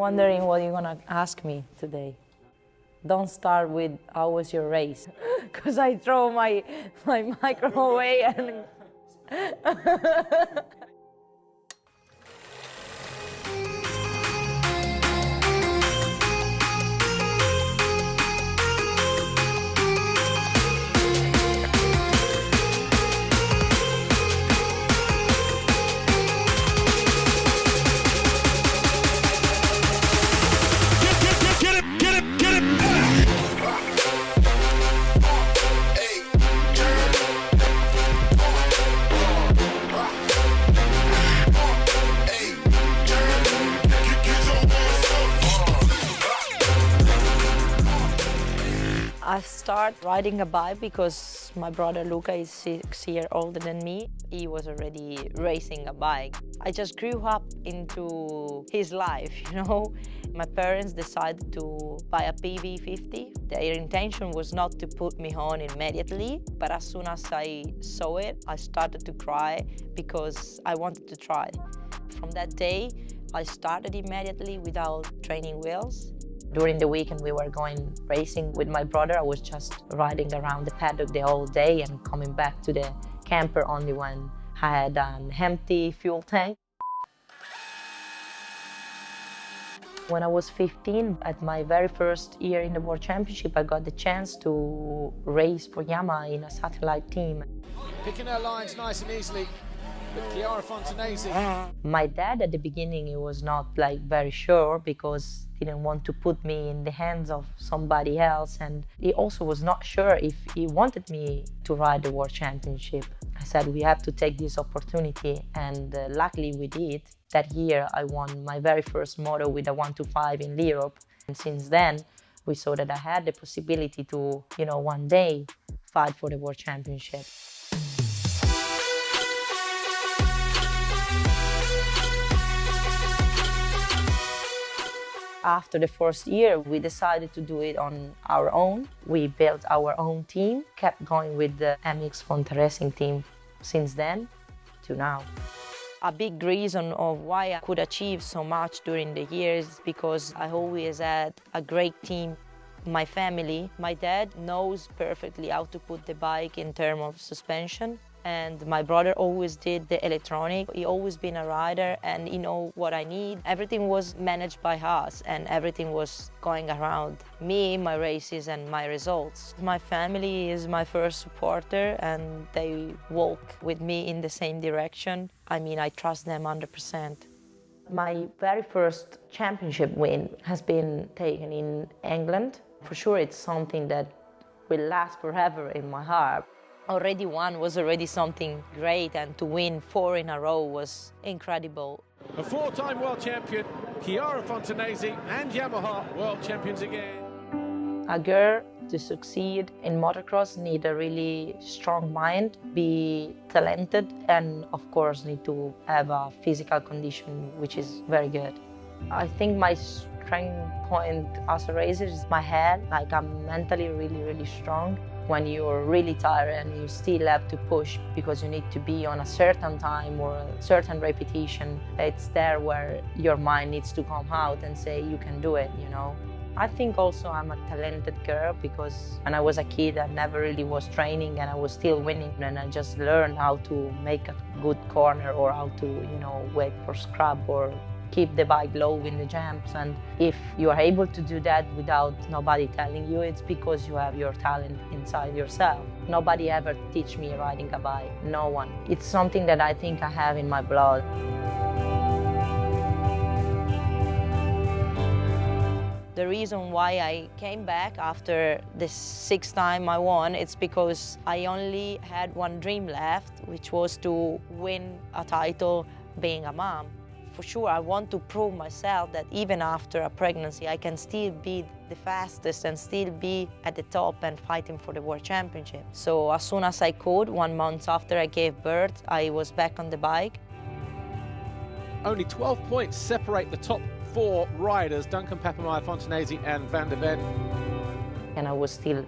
Wondering what you're gonna ask me today. Don't start with how was your race, because I throw my microphone away and. I started riding a bike because my brother Luca is 6 years older than me. He was already racing a bike. I just grew up into his life, you know. My parents decided to buy a PV50. Their intention was not to put me on immediately, but as soon as I saw it, I started to cry because I wanted to try. From that day, I started immediately without training wheels. During the weekend, we were going racing with my brother. I was just riding around the paddock the whole day and coming back to the camper only when I had an empty fuel tank. When I was 15, at my very first year in the World Championship, I got the chance to race for Yamaha in a satellite team. Picking her lines nice and easily with Chiara Fontanesi. My dad at the beginning, he was not very sure because he didn't want to put me in the hands of somebody else, and he also was not sure if he wanted me to ride the World Championship. I said we have to take this opportunity, and luckily we did. That year I won my very first moto with a 125 in Europe, and since then we saw that I had the possibility to, one day fight for the World Championship. After the first year, we decided to do it on our own. We built our own team, kept going with the MX Fonte Racing team since then to now. A big reason of why I could achieve so much during the years is because I always had a great team. My family, my dad knows perfectly how to put the bike in terms of suspension. And my brother always did the electronic. He always been a rider and he know what I need. Everything was managed by us and everything was going around me, my races and my results. My family is my first supporter and they walk with me in the same direction. I trust them 100%. My very first championship win has been taken in England. For sure it's something that will last forever in my heart. Already one was already something great, and to win 4 in a row was incredible. A 4-time world champion, Chiara Fontanesi, and Yamaha world champions again. A girl to succeed in motocross need a really strong mind, be talented, and of course need to have a physical condition which is very good. I think my strength point as a racer is my head. I'm mentally really strong. When you're really tired and you still have to push because you need to be on a certain time or a certain repetition, it's there where your mind needs to come out and say you can do it, I think also I'm a talented girl because when I was a kid I never really was training and I was still winning, and I just learned how to make a good corner or how to, wait for scrub or keep the bike low in the jumps. And if you are able to do that without nobody telling you, it's because you have your talent inside yourself. Nobody ever teach me riding a bike, no one. It's something that I think I have in my blood. The reason why I came back after the 6th time I won, it's because I only had one dream left, which was to win a title being a mom. For sure, I want to prove myself that even after a pregnancy, I can still be the fastest and still be at the top and fighting for the World Championship. So as soon as I could, 1 month after I gave birth, I was back on the bike. Only 12 points separate the top 4 riders, Duncan Papamaya, Fontanesi and Van der Ven. And I was still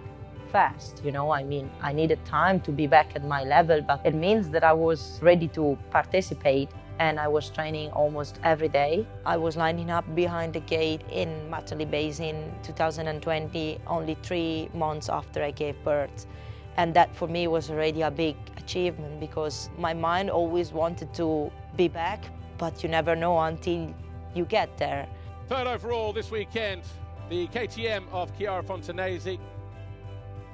fast, I needed time to be back at my level, but it means that I was ready to participate and I was training almost every day. I was lining up behind the gate in Matterley Basin 2020, only 3 months after I gave birth. And that for me was already a big achievement because my mind always wanted to be back, but you never know until you get there. Third overall this weekend, the KTM of Chiara Fontanesi.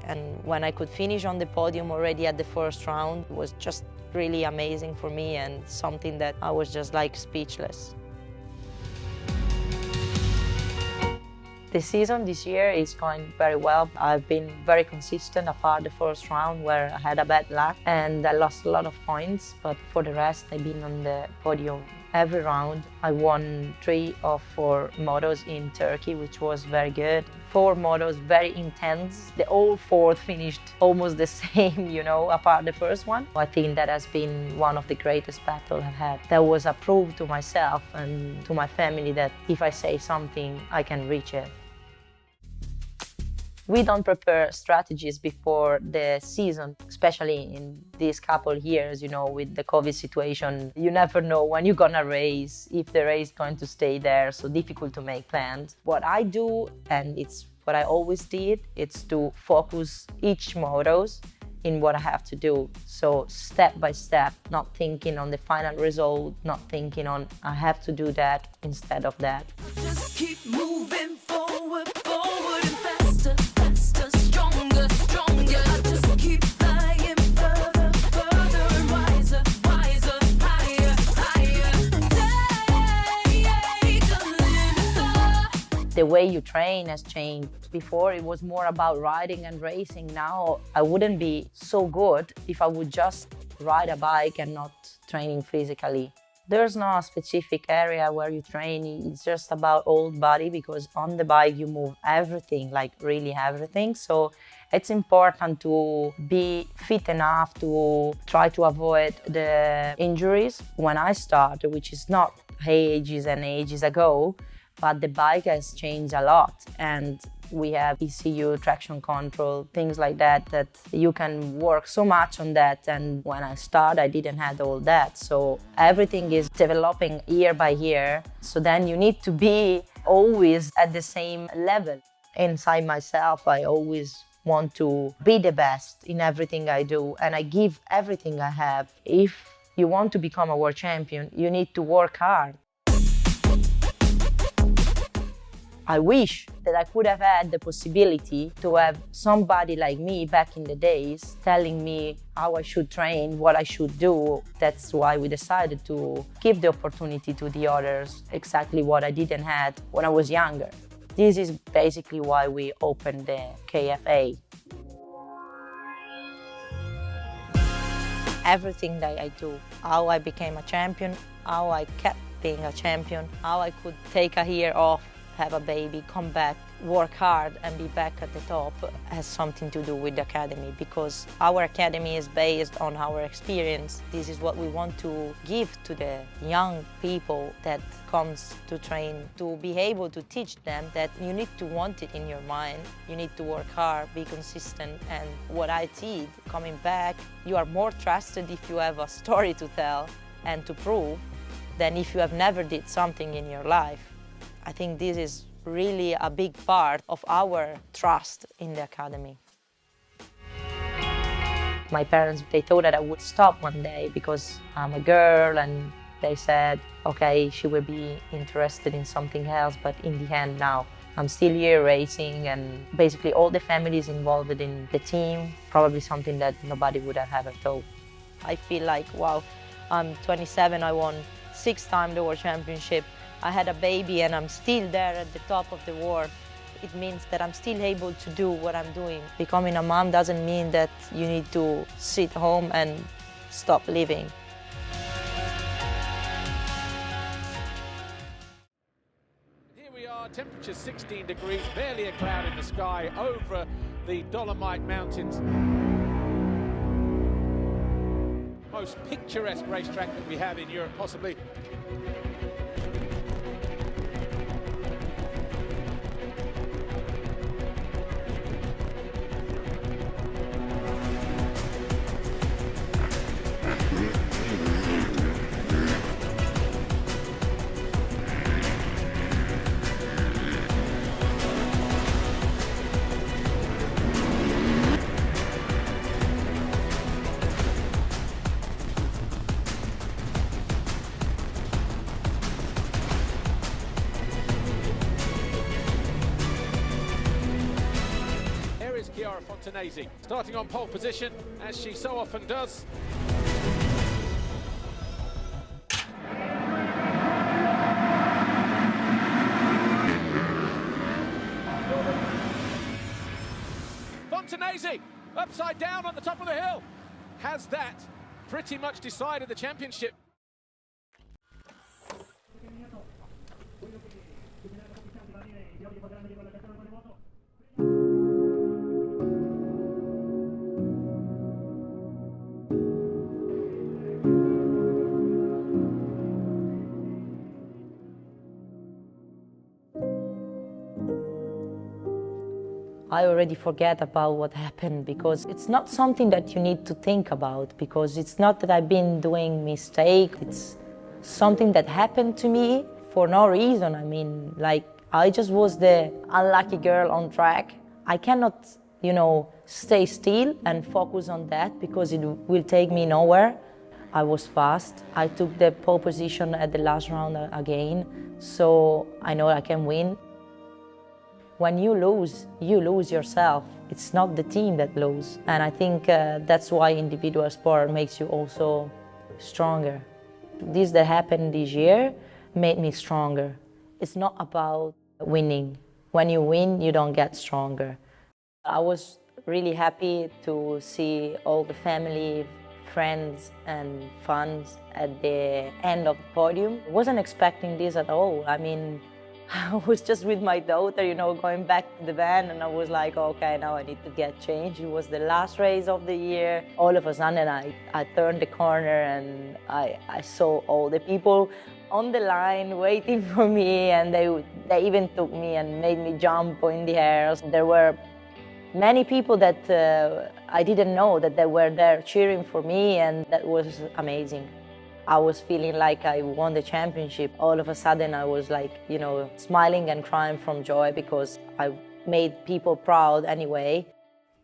And when I could finish on the podium already at the first round, it was just really amazing for me and something that I was just like speechless. The season this year is going very well. I've been very consistent apart the first round where I had a bad luck and I lost a lot of points, but for the rest I've been on the podium every round. I won 3 of 4 motos in Turkey, which was very good. 4 motos, very intense. The all 4 finished almost the same, you know, apart the first one. I think that has been one of the greatest battles I've had. That was a proof to myself and to my family that if I say something, I can reach it. We don't prepare strategies before the season, especially in these couple years, you know, with the COVID situation. You never know when you're gonna race, if the race is going to stay there, so difficult to make plans. What I do, and it's what I always did, it's to focus each motos in what I have to do. So step by step, not thinking on the final result, not thinking on I have to do that instead of that. Just keep moving forward, forward and faster, faster, stronger, stronger. Just keep flying further, further and wiser, wiser, higher, higher. Take the limits up. The way you train has changed. Before it was more about riding and racing. Now I wouldn't be so good if I would just ride a bike and not training physically. There's no specific area where you train, it's just about whole body because on the bike you move everything, like really everything. So it's important to be fit enough to try to avoid the injuries. When I started, which is not ages and ages ago, but the bike has changed a lot and we have ECU, traction control, things like that, that you can work so much on that. And when I started, I didn't have all that. So everything is developing year by year. So then you need to be always at the same level. Inside myself, I always want to be the best in everything I do. And I give everything I have. If you want to become a world champion, you need to work hard. I wish that I could have had the possibility to have somebody like me back in the days telling me how I should train, what I should do. That's why we decided to give the opportunity to the others, exactly what I didn't have when I was younger. This is basically why we opened the KFA. Everything that I do, how I became a champion, how I kept being a champion, how I could take a year off, have a baby, come back, work hard and be back at the top has something to do with the academy because our academy is based on our experience. This is what we want to give to the young people that comes to train, to be able to teach them that you need to want it in your mind, you need to work hard, be consistent. And what I did, coming back, you are more trusted if you have a story to tell and to prove than if you have never did something in your life. I think this is really a big part of our trust in the academy. My parents, they thought that I would stop one day because I'm a girl and they said, okay, she will be interested in something else, but in the end now, I'm still here racing and basically all the families involved in the team, probably something that nobody would have ever thought. I feel like, wow, I'm 27, I won 6 times the World Championship. I had a baby and I'm still there at the top of the world. It means that I'm still able to do what I'm doing. Becoming a mom doesn't mean that you need to sit home and stop living. Here we are, temperature 16 degrees, barely a cloud in the sky over the Dolomite Mountains. Most picturesque racetrack that we have in Europe, possibly. Fontanesi starting on pole position, as she so often does. Fontanesi, upside down on the top of the hill. Has that pretty much decided the championship? I already forget about what happened because it's not something that you need to think about, because it's not that I've been doing mistake. It's something that happened to me for no reason. I mean, like, I just was the unlucky girl on track. I cannot, stay still and focus on that because it will take me nowhere. I was fast. I took the pole position at the last round again, so I know I can win. When you lose yourself. It's not the team that loses. And I think that's why individual sport makes you also stronger. This that happened this year made me stronger. It's not about winning. When you win, you don't get stronger. I was really happy to see all the family, friends and fans at the end of the podium. I wasn't expecting this at all. I mean, I was just with my daughter, going back to the van, and I was like, okay, now I need to get changed. It was the last race of the year. All of a sudden, I turned the corner and I saw all the people on the line waiting for me, and they even took me and made me jump in the air. There were many people that I didn't know that they were there cheering for me, and that was amazing. I was feeling like I won the championship. All of a sudden I was like, smiling and crying from joy because I made people proud anyway.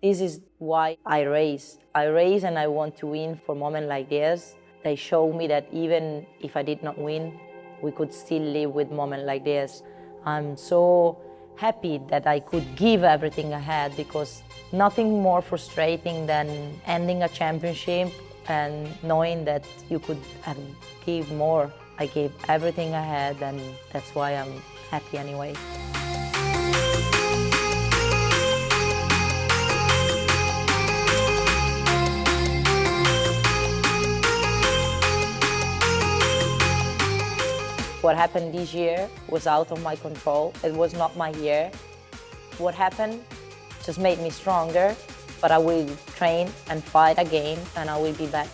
This is why I race. I race and I want to win for moments like this. They show me that even if I did not win, we could still live with moments like this. I'm so happy that I could give everything I had, because nothing more frustrating than ending a championship and knowing that you could have give more. I gave everything I had, and that's why I'm happy anyway. What happened this year was out of my control. It was not my year. What happened just made me stronger. But I will train and fight again, and I will be back.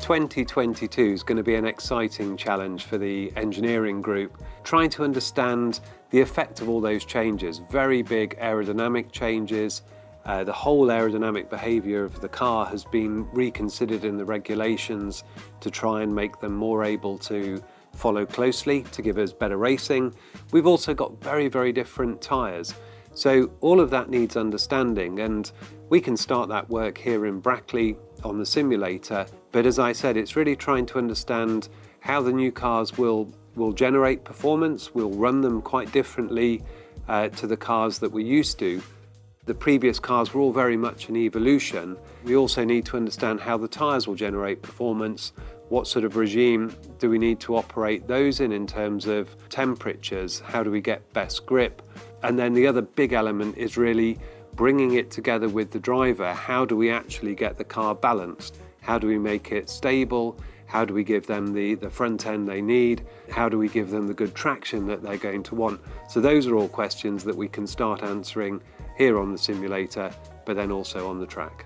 ...2022 is going to be an exciting challenge for the engineering group, trying to understand the effect of all those changes, very big aerodynamic changes, The whole aerodynamic behaviour of the car has been reconsidered in the regulations to try and make them more able to follow closely, to give us better racing. We've also got very, very different tyres. So all of that needs understanding, and we can start that work here in Brackley on the simulator. But as I said, it's really trying to understand how the new cars will generate performance. We'll run them quite differently to the cars that we're used to. The previous cars were all very much an evolution. We also need to understand how the tyres will generate performance. What sort of regime do we need to operate those in terms of temperatures? How do we get best grip? And then the other big element is really bringing it together with the driver. How do we actually get the car balanced? How do we make it stable? How do we give them the front end they need? How do we give them the good traction that they're going to want? So those are all questions that we can start answering here on the simulator, but then also on the track.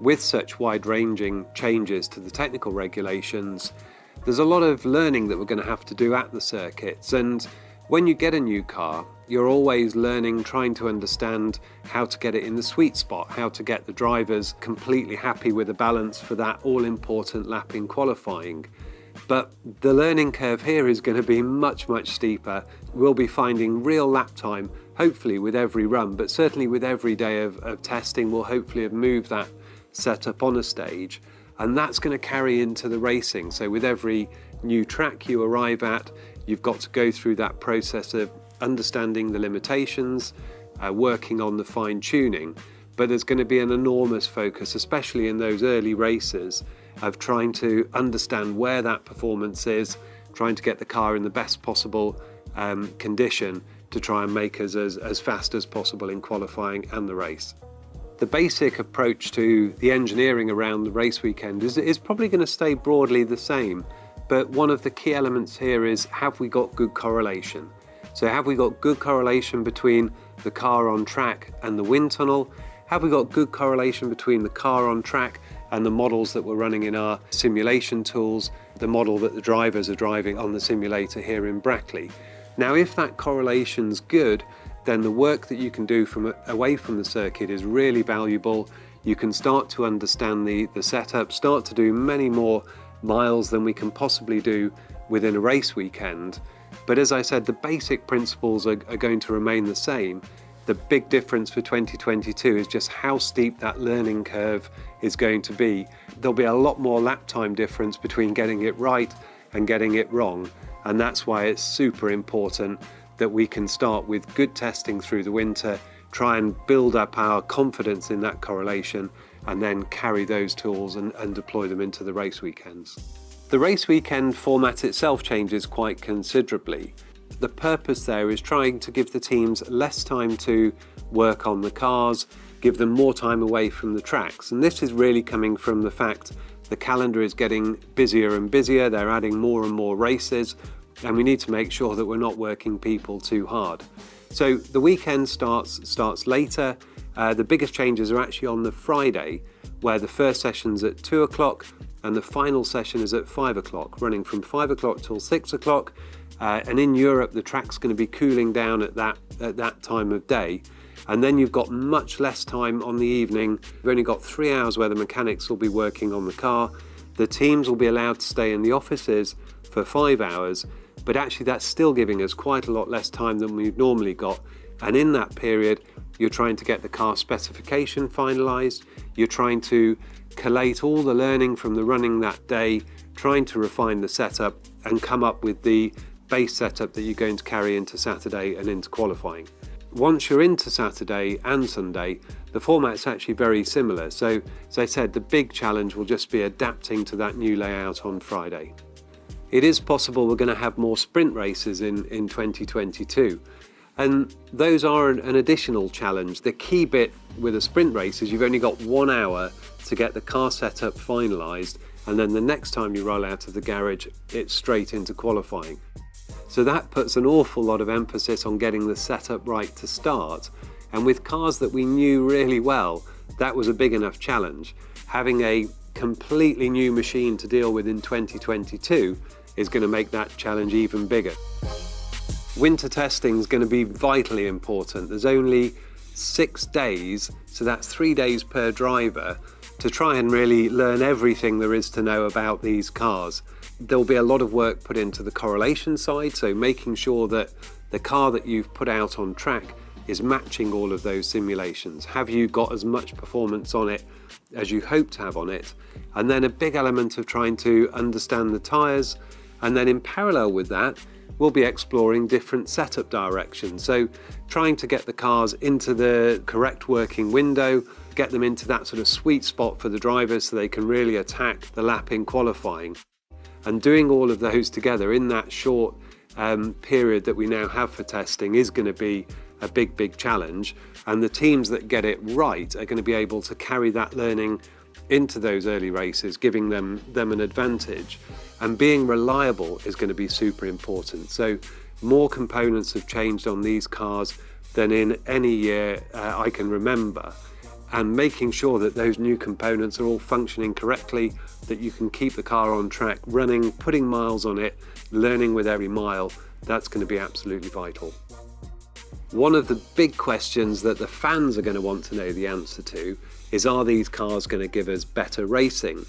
With such wide-ranging changes to the technical regulations, there's a lot of learning that we're going to have to do at the circuits. And when you get a new car, you're always learning, trying to understand how to get it in the sweet spot, how to get the drivers completely happy with the balance for that all-important lap in qualifying. But the learning curve here is going to be much, much steeper. We'll be finding real lap time, hopefully with every run, but certainly with every day of testing, we'll hopefully have moved that setup on a stage. And that's going to carry into the racing. So with every new track you arrive at, you've got to go through that process of understanding the limitations, working on the fine tuning. But there's going to be an enormous focus, especially in those early races, of trying to understand where that performance is, trying to get the car in the best possible condition to try and make us as fast as possible in qualifying and the race. The basic approach to the engineering around the race weekend is probably going to stay broadly the same, but one of the key elements here is, have we got good correlation? So have we got good correlation between the car on track and the wind tunnel? Have we got good correlation between the car on track and the models that we're running in our simulation tools, the model that the drivers are driving on the simulator here in Brackley? Now, if that correlation's good, then the work that you can do away from the circuit is really valuable. You can start to understand the setup, start to do many more miles than we can possibly do within a race weekend. But as I said, the basic principles are going to remain the same. The big difference for 2022 is just how steep that learning curve is going to be. There'll be a lot more lap time difference between getting it right and getting it wrong. And that's why it's super important that we can start with good testing through the winter, try and build up our confidence in that correlation, and then carry those tools and deploy them into the race weekends. The race weekend format itself changes quite considerably. The purpose there is trying to give the teams less time to work on the cars, give them more time away from the tracks. And this is really coming from the fact the calendar is getting busier and busier, they're adding more and more races, and we need to make sure that we're not working people too hard. So the weekend starts later. The biggest changes are actually on the Friday, where the first session's at 2 o'clock and the final session is at 5 o'clock, running from 5 o'clock till 6 o'clock. And in Europe, the track's going to be cooling down at that time of day. And then you've got much less time on the evening. You've only got 3 hours where the mechanics will be working on the car. The teams will be allowed to stay in the offices for 5 hours, but actually that's still giving us quite a lot less time than we've normally got. And in that period, you're trying to get the car specification finalised, you're trying to collate all the learning from the running that day, trying to refine the setup and come up with the base setup that you're going to carry into Saturday and into qualifying. Once you're into Saturday and Sunday, the format's actually very similar. So, as I said, the big challenge will just be adapting to that new layout on Friday. It is possible we're going to have more sprint races in 2022. And those are an additional challenge. The key bit with a sprint race is you've only got 1 hour to get the car setup finalised, and then the next time you roll out of the garage, it's straight into qualifying. So that puts an awful lot of emphasis on getting the setup right to start. And with cars that we knew really well, that was a big enough challenge. Having a completely new machine to deal with in 2022 is going to make that challenge even bigger. Winter testing is going to be vitally important. There's only 6 days, so that's 3 days per driver, to try and really learn everything there is to know about these cars. There'll be a lot of work put into the correlation side, so making sure that the car that you've put out on track is matching all of those simulations. Have you got as much performance on it as you hope to have on it? And then a big element of trying to understand the tyres, and then in parallel with that, we'll be exploring different setup directions. So trying to get the cars into the correct working window, get them into that sort of sweet spot for the drivers so they can really attack the lap in qualifying. And doing all of those together in that short period that we now have for testing is going to be a big challenge, and the teams that get it right are going to be able to carry that learning into those early races, giving them an advantage. And being reliable is going to be super important. So more components have changed on these cars than in any year I can remember, and making sure that those new components are all functioning correctly, that you can keep the car on track, running, putting miles on it, learning with every mile, that's going to be absolutely vital. One of the big questions that the fans are going to want to know the answer to is, are these cars going to give us better racing?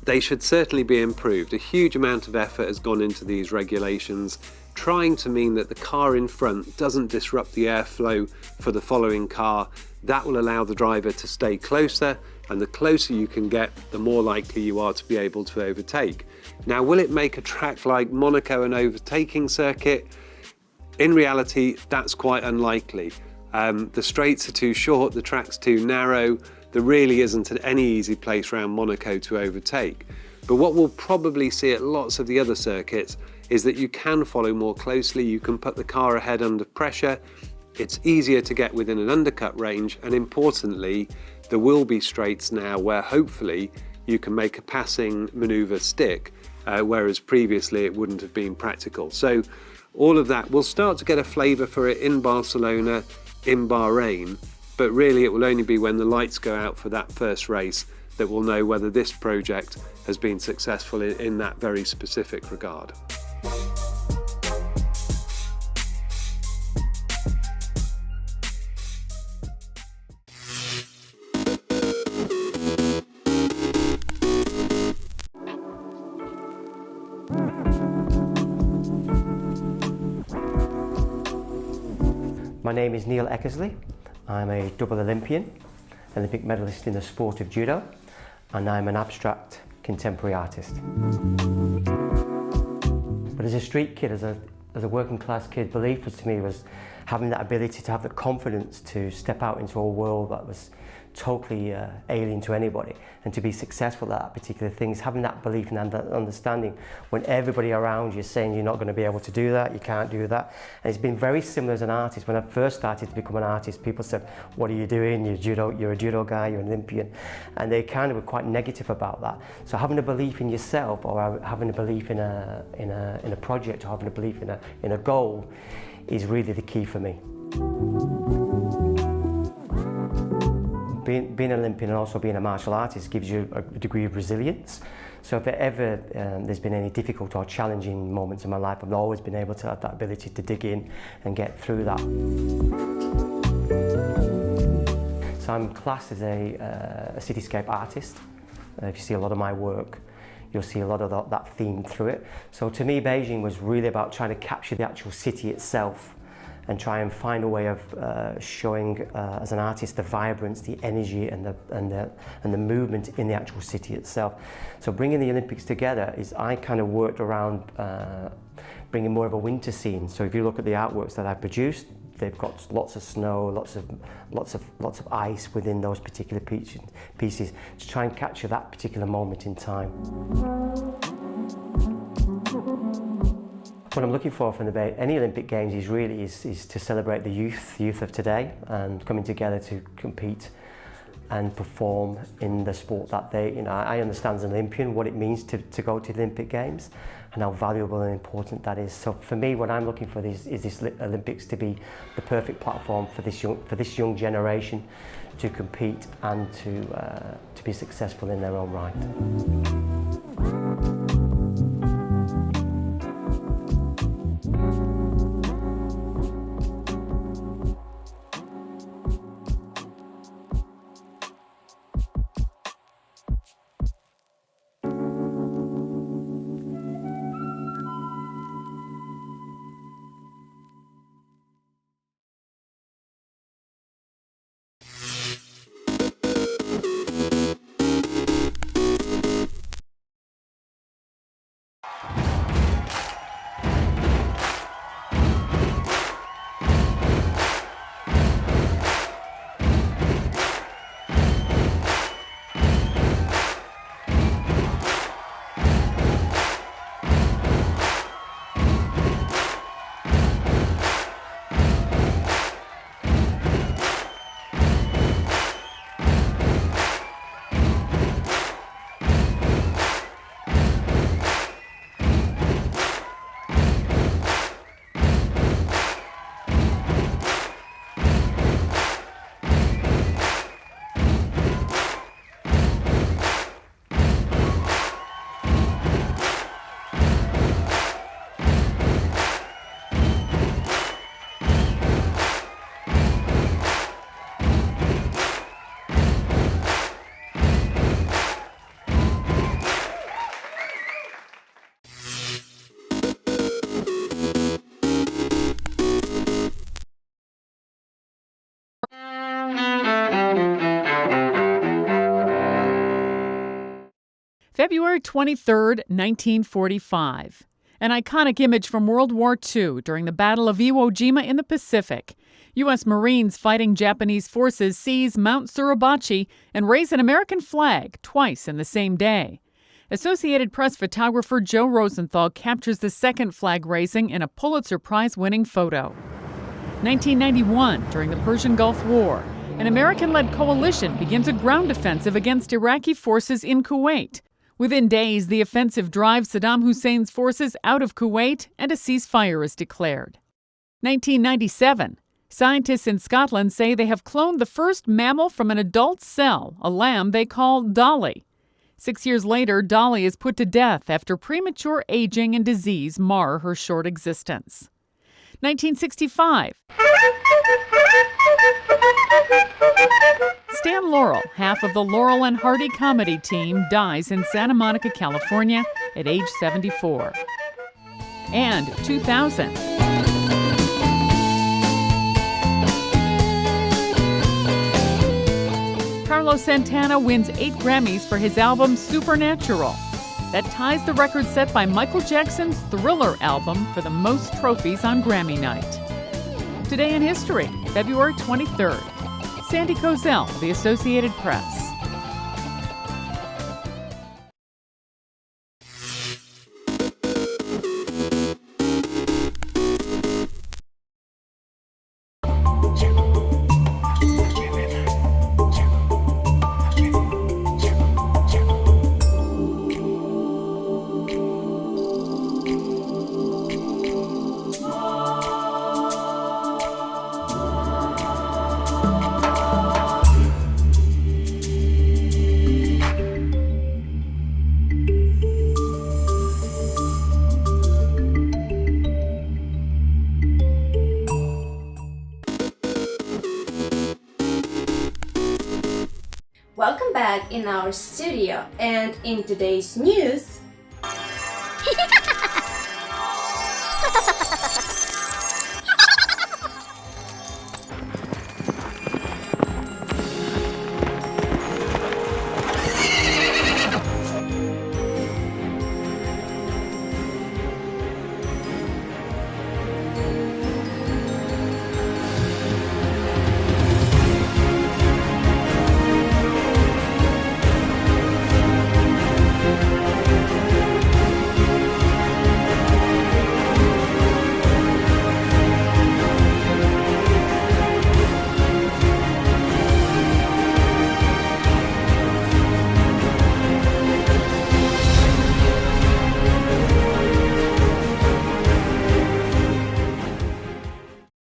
They should certainly be improved. A huge amount of effort has gone into these regulations, trying to mean that the car in front doesn't disrupt the airflow for the following car. That will allow the driver to stay closer, and the closer you can get, the more likely you are to be able to overtake. Now, will it make a track like Monaco an overtaking circuit? In reality, that's quite unlikely. The straights are too short, the track's too narrow. There really isn't any easy place around Monaco to overtake. But what we'll probably see at lots of the other circuits is that you can follow more closely, you can put the car ahead under pressure, it's easier to get within an undercut range, and importantly, there will be straights now where hopefully you can make a passing manoeuvre stick, whereas previously it wouldn't have been practical. So all of that, we'll start to get a flavour for it in Barcelona, in Bahrain, but really it will only be when the lights go out for that first race that we'll know whether this project has been successful in that very specific regard. My name is Neil Eckersley. I'm a double Olympian, Olympic medalist in the sport of judo, and I'm an abstract contemporary artist. But as a street kid, as a working class kid, belief was to me was having that ability to have the confidence to step out into a world that was totally alien to anybody, and to be successful at that particular thing, is having that belief and that understanding when everybody around you is saying you're not going to be able to do that, you can't do that. And it's been very similar as an artist. When I first started to become an artist, people said, what are you doing? You're a judo guy, you're an Olympian. And they kind of were quite negative about that. So having a belief in yourself, or having a belief in a project, or having a belief in a goal is really the key for me. Being an Olympian and also being a martial artist gives you a degree of resilience. So if ever there's been any difficult or challenging moments in my life, I've always been able to have that ability to dig in and get through that. So I'm classed as a cityscape artist. If you see a lot of my work, you'll see a lot of that theme through it. So to me, Beijing was really about trying to capture the actual city itself and try and find a way of showing, as an artist, the vibrance, the energy, and the movement in the actual city itself. So bringing the Olympics together is, I kind of worked around bringing more of a winter scene. So if you look at the artworks that I produced, they've got lots of snow, lots of ice within those particular pieces to try and capture that particular moment in time. What I'm looking for from any Olympic Games is to celebrate the youth of today, and coming together to compete and perform in the sport that they, I understand as an Olympian what it means to go to the Olympic Games and how valuable and important that is. So for me, what I'm looking for is this Olympics to be the perfect platform for this young generation to compete and to be successful in their own right. February 23, 1945. An iconic image from World War II during the Battle of Iwo Jima in the Pacific. U.S. Marines fighting Japanese forces seize Mount Suribachi and raise an American flag twice in the same day. Associated Press photographer Joe Rosenthal captures the second flag raising in a Pulitzer Prize-winning photo. 1991, during the Persian Gulf War, an American-led coalition begins a ground offensive against Iraqi forces in Kuwait. Within days, the offensive drives Saddam Hussein's forces out of Kuwait and a ceasefire is declared. 1997. Scientists in Scotland say they have cloned the first mammal from an adult cell, a lamb they call Dolly. 6 years later, Dolly is put to death after premature aging and disease mar her short existence. 1965. Stan Laurel, half of the Laurel and Hardy comedy team, dies in Santa Monica, California at age 74. And 2000. Carlos Santana wins 8 Grammys for his album Supernatural. That ties the record set by Michael Jackson's Thriller album for the most trophies on Grammy night. Today in history, February 23rd. Sandy Kozel, The Associated Press. Welcome back in our studio, and in today's news,